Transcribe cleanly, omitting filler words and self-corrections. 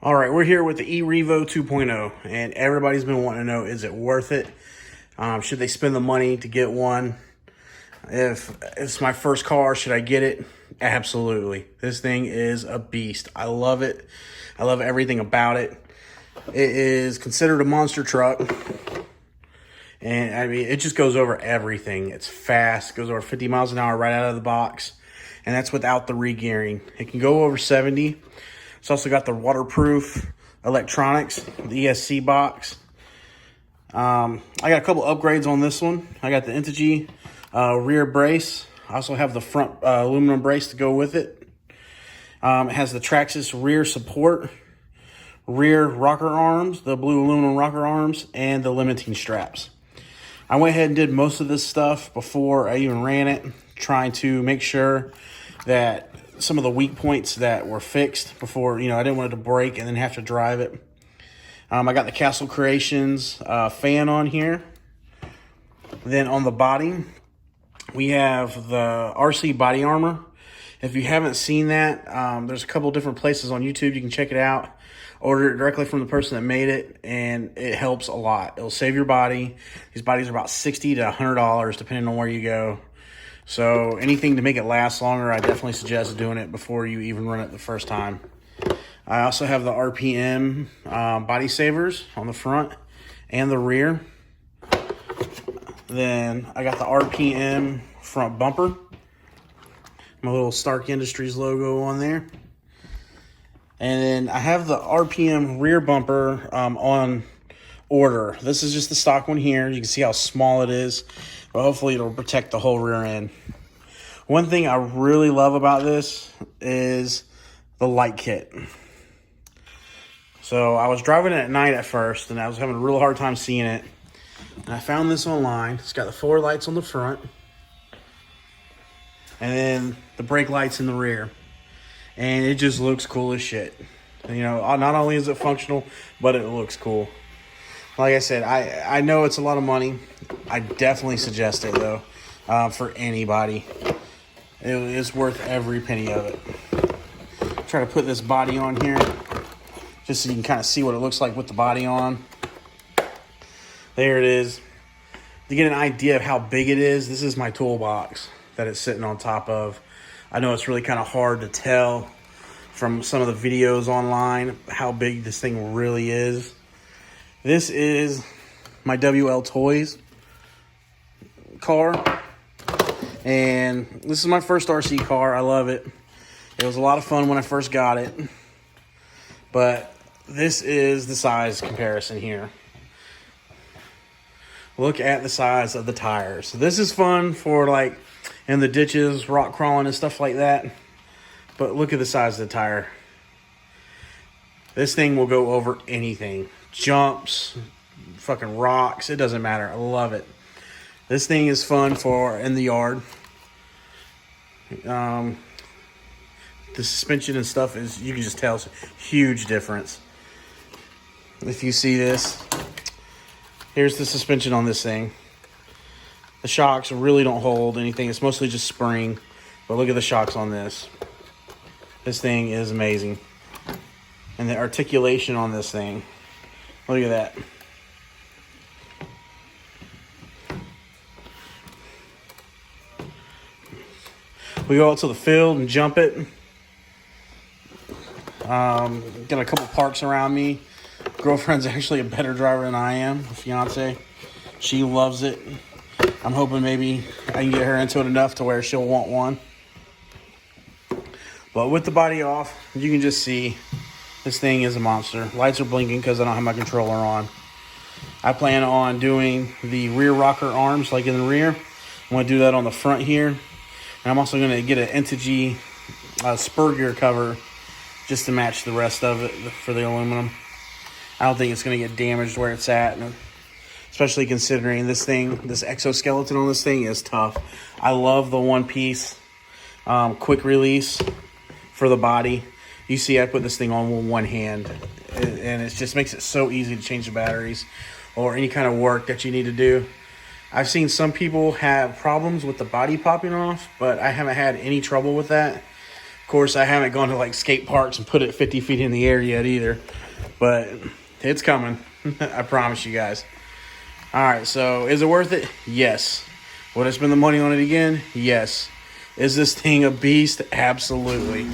All right, we're here with the revo 2.0, and everybody's been wanting to know, is it worth it? Should they spend the money to get one? If it's my first car, should I get it? Absolutely. This thing is a beast. I love it. I love everything about it. It is considered a monster truck. And I mean, it just goes over everything. It's fast, goes over 50 miles an hour right out of the box. And that's without the re-gearing. It can go over 70. It's also got the waterproof electronics, the ESC box. I got a couple upgrades on this one. I got the Integy rear brace. I also have the front aluminum brace to go with it. It has the Traxxas rear support, rear rocker arms, the blue aluminum rocker arms, and the limiting straps. I went ahead and did most of this stuff before I even ran it, trying to make sure that some of the weak points that were fixed before, I didn't want it to break and then have to drive it. I got the Castle Creations fan on here. Then on the body, we have the RC body armor. If you haven't seen that, there's a couple different places on YouTube. You can check it out. Order it directly from the person that made it, and it helps a lot. It'll save your body. These bodies are about $60 to $100, depending on where you go. So anything to make it last longer, I definitely suggest doing it before you even run it the first time. I also have the RPM body savers on the front and the rear. Then I got the RPM front bumper. My little Stark Industries logo on there. And then I have the RPM rear bumper on order. This is just the stock one here. You can see how small it is, but hopefully it'll protect the whole rear end. One thing I really love about this is the light kit. So I was driving it at night at first, and I was having a real hard time seeing it. And I found this online. It's got the 4 lights on the front, and then the brake lights in the rear. And it just looks cool as shit. Not only is it functional, but it looks cool. Like I said, I know it's a lot of money. I definitely suggest it, though, for anybody. It's worth every penny of it. Try to put this body on here, just so you can kind of see what it looks like with the body on. There it is. To get an idea of how big it is, this is my toolbox that it's sitting on top of. I know it's really kind of hard to tell from some of the videos online how big this thing really is. This is my WL Toys car, and this is my first RC car. I love it. It was a lot of fun when I first got it, but this is the size comparison here. Look at the size of the tires. This is fun for like in the ditches, rock crawling and stuff like that. But look at the size of the tire. This thing will go over anything. Jumps, fucking rocks, it doesn't matter. I love it. This thing is fun for in the yard. The suspension and stuff is, you can just tell, it's a huge difference. If you see this, here's the suspension on this thing. The shocks really don't hold anything. It's mostly just spring. But look at the shocks on this. This thing is amazing. And the articulation on this thing. Look at that. We go out to the field and jump it. Got a couple parks around me. Girlfriend's actually a better driver than I am. A fiance. She loves it. I'm hoping maybe I can get her into it enough to where she'll want one. But with the body off, you can just see this thing is a monster. Lights are blinking because I don't have my controller on. I plan on doing the rear rocker arms like in the rear. I'm going to do that on the front here. And I'm also going to get an Integy spur gear cover just to match the rest of it for the aluminum. I don't think it's going to get damaged where it's at. Especially considering this exoskeleton on this thing is tough. I love the one-piece quick release for the body. You see I put this thing on with one hand, and it just makes it so easy to change the batteries or any kind of work that you need to do. I've seen some people have problems with the body popping off, but I haven't had any trouble with that. Of course, I haven't gone to like skate parks and put it 50 feet in the air yet either, but it's coming. I promise you guys. All right, so is it worth it? Yes. Would I spend the money on it again? Yes. Is this thing a beast? Absolutely.